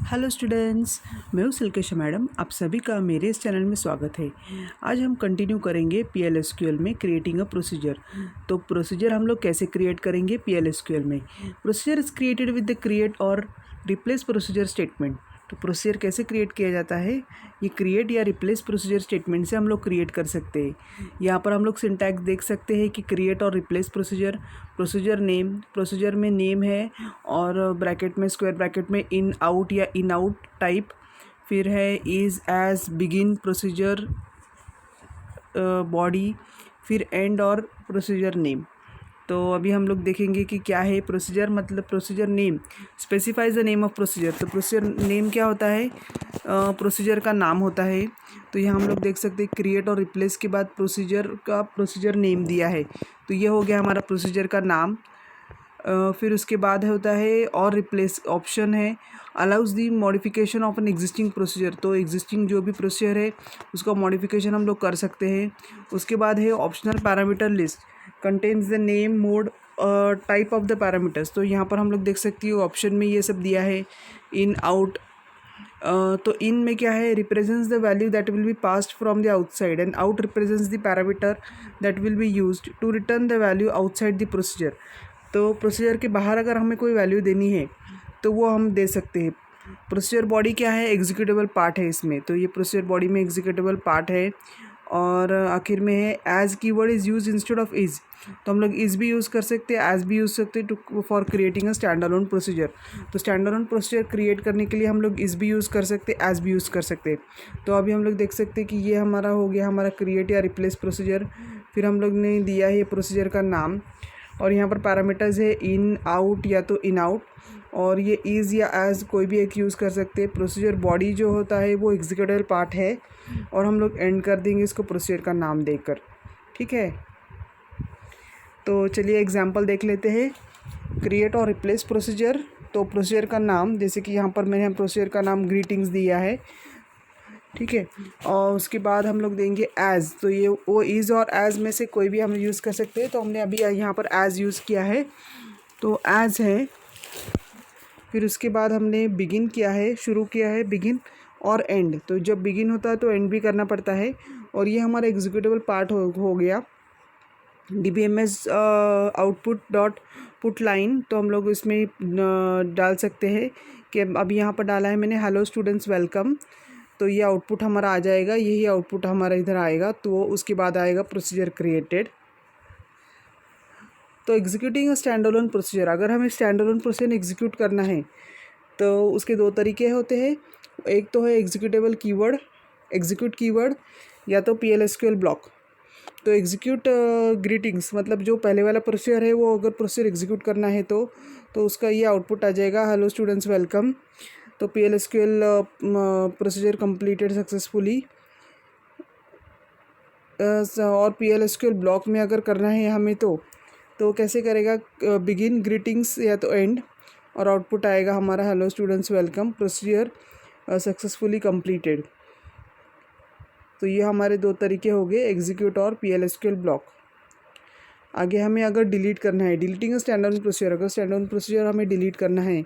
Hello students, मैं हूँ सिल्केश madam. आप सभी का मेरे इस चैनल में स्वागत है। आज हम कंटिन्यू करेंगे PLSQL में क्रिएटिंग अ प्रोसीजर। तो प्रोसीजर हम लोग कैसे क्रिएट करेंगे PLSQL में। Procedure is created with the create और रिप्लेस प्रोसीजर स्टेटमेंट। तो प्रोसीजर कैसे क्रिएट किया जाता है, ये क्रिएट या रिप्लेस प्रोसीजर स्टेटमेंट से हम लोग क्रिएट कर सकते हैं। यहाँ पर हम लोग सिंटैक्स देख सकते हैं कि क्रिएट और replace procedure, procedure name, procedure में नेम है और ब्रैकेट में स्क्वायर ब्रैकेट में इन आउट या इन आउट टाइप, फिर है is as begin procedure body, फिर एंड और प्रोसीजर नेम। तो अभी हम लोग देखेंगे कि क्या है प्रोसीजर। मतलब procedure name specifies the name of procedure. तो प्रोसीजर नेम क्या होता है, प्रोसीजर का नाम होता है। तो यहाँ हम लोग देख सकते हैं क्रिएट और रिप्लेस के बाद प्रोसीजर का प्रोसीजर नेम दिया है। तो ये हो गया हमारा प्रोसीजर का नाम। फिर उसके बाद होता है और रिप्लेस ऑप्शन है, allows the modification of an existing procedure. तो एग्जिस्टिंग जो भी प्रोसीजर है उसका मॉडिफिकेशन हम लोग कर सकते हैं। उसके बाद है optional parameter list, contains the name, mode, type of the parameters. तो यहाँ पर हम लोग देख सकते हैं ऑप्शन में ये सब दिया है, इन आउट। तो इन में क्या है, represents the value that will be passed from the outside, and out represents the parameter that will be used to return the value outside the procedure. तो प्रोसीजर के बाहर अगर हमें कोई वैल्यू देनी है तो वो हम दे सकते हैं। प्रोसीजर बॉडी क्या है, एग्जीक्यूटेबल पार्ट है इसमें। तो ये प्रोसीजर बॉडी में एग्जीक्यूटेबल पार्ट है। और आखिर में है as keyword is use instead of is. तो हम लोग इज़ भी यूज़ कर सकते हैं, एज भी यूज़ सकते हैं to for creating a stand alone procedure. तो स्टैंड अलोन प्रोसीजर क्रिएट करने के लिए हम लोग इज़ भी यूज़ कर सकते हैं, एज भी यूज़ कर सकते हैं। तो अभी हम लोग देख सकते हैं कि ये हमारा हो गया हमारा क्रिएट या रिप्लेस प्रोसीजर। फिर हम लोग ने दिया है प्रोसीजर का नाम, और यहाँ पर पैरामीटर्स है इन आउट या तो इन आउट, और ये इज़ या एज कोई भी एक यूज़ कर सकते हैं। प्रोसीजर बॉडी जो होता है वो एग्जीक्यूटेबल पार्ट है, और हम लोग एंड कर देंगे इसको प्रोसीजर का नाम देकर। ठीक है, तो चलिए एग्जांपल देख लेते हैं। क्रिएट और रिप्लेस प्रोसीजर। तो प्रोसीजर का नाम, जैसे कि यहाँ पर मैंने प्रोसीजर का नाम ग्रीटिंग्स दिया है। ठीक है, और उसके बाद हम लोग देंगे एज़। तो ये वो इज़ और एज़ में से कोई भी हम यूज़ कर सकते हैं। तो हमने अभी यहाँ पर एज़ यूज़ किया है, तो एज़ है। फिर उसके बाद हमने बिगिन किया है, शुरू किया है, बिगिन और एंड। तो जब बिगिन होता है तो एंड भी करना पड़ता है। और ये हमारा एग्जीक्यूटेबल पार्ट हो गया। DBMS output dot put line. तो हम लोग इसमें डाल सकते हैं कि अभी यहाँ पर डाला है मैंने हेलो स्टूडेंट्स वेलकम। तो ये आउटपुट हमारा आ जाएगा, यही आउटपुट हमारा इधर आएगा। तो उसके बाद आएगा प्रोसीजर क्रिएटेड। तो एग्जीक्यूटिंग स्टैंड अलोन प्रोसीजर, अगर हमें स्टैंड अलोन प्रोसीजर एग्जीक्यूट करना है तो उसके दो तरीके होते हैं। एक तो है एग्जीक्यूटेबल कीवर्ड, एग्जीक्यूट कीवर्ड, या तो PLSQL ब्लॉक। तो एग्जीक्यूट ग्रीटिंग्स मतलब जो पहले वाला प्रोसीजर है वो अगर प्रोसीजर एग्जीक्यूट करना है तो उसका ये आउटपुट आ जाएगा, हेलो स्टूडेंट्स वेलकम। तो PLSQL प्रोसीजर कंप्लीटेड सक्सेसफुली। और PLSQL ब्लॉक में अगर करना है हमें तो कैसे करेगा, बिगिन ग्रीटिंग्स या तो एंड, और आउटपुट आएगा हमारा hello students welcome, procedure successfully completed. तो ये हमारे दो तरीके हो गए, एग्जीक्यूट और PLSQL ब्लॉक। आगे हमें अगर डिलीट करना है, डिलीटिंग स्टैंड अलोन प्रोसीजर, अगर स्टैंड अलोन प्रोसीजर हमें डिलीट करना है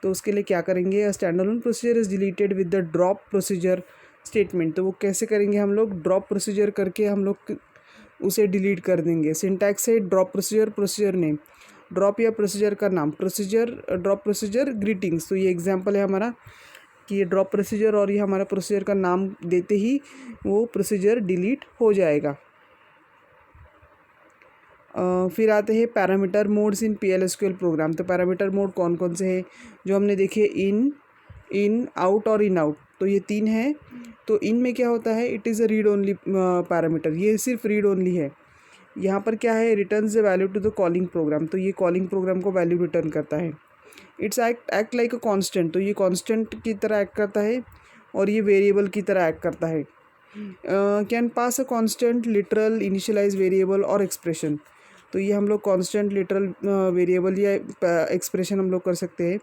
तो उसके लिए क्या करेंगे, stand alone procedure is deleted with the drop procedure statement. तो वो कैसे करेंगे, हम लोग ड्रॉप प्रोसीजर करके हम लोग उसे डिलीट कर देंगे। सिंटैक्स है drop procedure, procedure name, drop या प्रोसीजर का नाम, प्रोसीजर ड्रॉप प्रोसीजर ग्रीटिंग्स। तो ये एग्जांपल है हमारा कि ये ड्रॉप प्रोसीजर और ये हमारा प्रोसीजर का नाम देते ही वो प्रोसीजर डिलीट हो जाएगा। फिर आते हैं पैरामीटर मोड्स इन PLSQL प्रोग्राम। तो पैरामीटर मोड कौन कौन से हैं जो हमने देखे, इन आउट और इन आउट। तो ये तीन है। तो इन में क्या होता है, it is a read only parameter, ये सिर्फ रीड ओनली है। यहाँ पर क्या है, returns the value to the calling program. तो ये कॉलिंग प्रोग्राम को वैल्यू रिटर्न करता है। It's act like a constant. तो ये कांस्टेंट की तरह एक्ट करता है और ये वेरिएबल की तरह एक्ट करता है। Can pass a constant, literal, initialize variable और एक्सप्रेशन। तो ये हम लोग कांस्टेंट, लिटरल, वेरिएबल या एक्सप्रेशन हम लोग कर सकते हैं।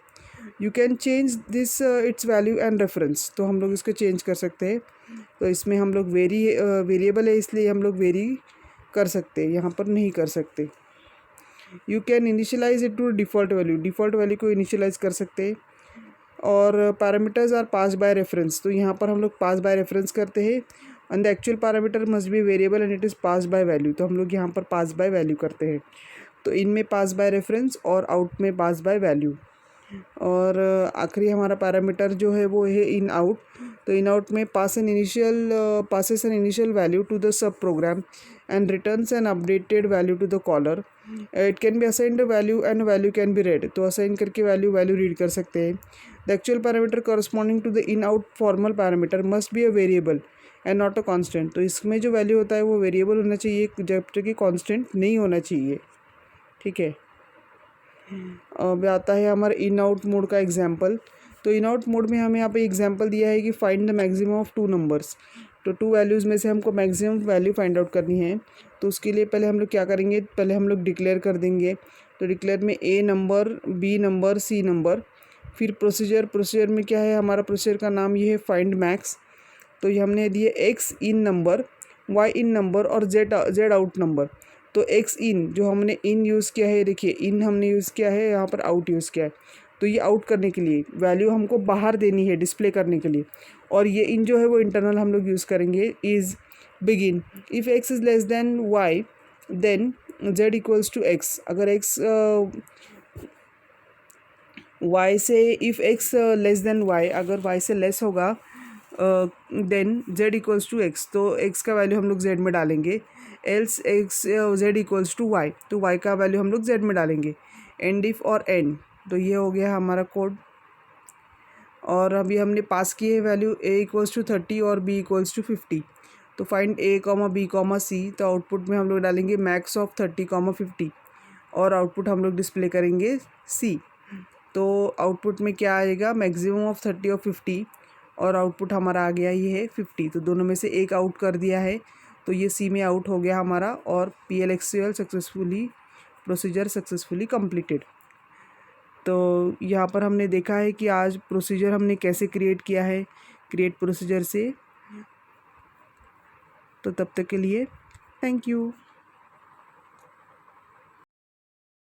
You can change this it's value and reference. तो हम लोग इसको चेंज कर सकते हैं। तो इसमें हम लोग वेरिएबल है इसलिए हम लोग वेरी कर सकते हैं, यहाँ पर नहीं कर सकते। You can initialize it to default value, default value को इनिशियलाइज कर सकते हैं। और parameters are pass by reference, तो यहाँ पर हम लोग पास बाय रेफरेंस करते हैं। And the actual parameter must B variable and it is pass by value, तो हम लोग यहाँ पर पास बाय वैल्यू करते हैं। तो इनमें पास बाय रेफरेंस और आउट में पास बाय वैल्यू। और आखिरी हमारा पैरामीटर जो है वो है इन आउट। तो इन आउट में passes an initial value to the sub program and returns an updated value to the caller. It can be assigned value and value can be read, तो assign करके value read कर सकते हैं। The actual parameter corresponding to the in out formal parameter must be a variable and not a constant, तो इसमें जो value होता है वो वेरिएबल होना चाहिए जबकि कांस्टेंट नहीं होना चाहिए। ठीक है, अब आता है हमारा इन आउट मोड का एग्जाम्पल। तो इन आउट मोड में हमें यहाँ पे एग्जाम्पल दिया है कि find the maximum of 2 numbers, तो 2 वैल्यूज़ में से हमको मैक्सिमम वैल्यू फाइंड आउट करनी है। तो उसके लिए पहले हम लोग क्या करेंगे, पहले हम लोग डिक्लेयर कर देंगे। तो डिक्लेयर में A number, B number, C number. फिर प्रोसीजर में क्या है, हमारा प्रोसीजर का नाम ये है फाइंड मैक्स। तो ये हमने दिए एक्स इन नंबर, वाई इन नंबर और जेड आउट नंबर। तो एक्स इन जो हमने इन यूज़ किया है, देखिए इन हमने यूज़ किया है, यहाँ पर आउट यूज़ किया है। तो ये आउट करने के लिए वैल्यू हमको बाहर देनी है डिस्प्ले करने के लिए। और ये इन जो है वो इंटरनल हम लोग यूज़ करेंगे। Is begin, if x is less than y then z equals to x. अगर एक्स वाई से, if x less than y, अगर वाई से लेस होगा then z equals to x, तो एक्स का वैल्यू हम लोग जेड में डालेंगे। Else x z equals to y, तो वाई का वैल्यू हम लोग जेड में डालेंगे। एंड इफ और एंड, तो ये हो गया हमारा कोड। और अभी हमने पास की है वैल्यू ए इक्वल्स टू 30 और बी इक्वल्स टू 50। तो find a comma b comma c, तो आउटपुट में हम लोग डालेंगे मैक्स ऑफ 30 कॉमा 50 और आउटपुट हम लोग डिस्प्ले करेंगे सी। तो आउटपुट में क्या आएगा, मैक्सिमम ऑफ 30 और 50 और आउटपुट हमारा आ गया ये है 50। तो दोनों में से एक आउट कर दिया है, तो ये सी में आउट हो गया हमारा। और PLSQL successfully procedure successfully completed. तो यहाँ पर हमने देखा है कि आज प्रोसीजर हमने कैसे क्रिएट किया है, क्रिएट प्रोसीजर से। तो तब तक के लिए थैंक यू।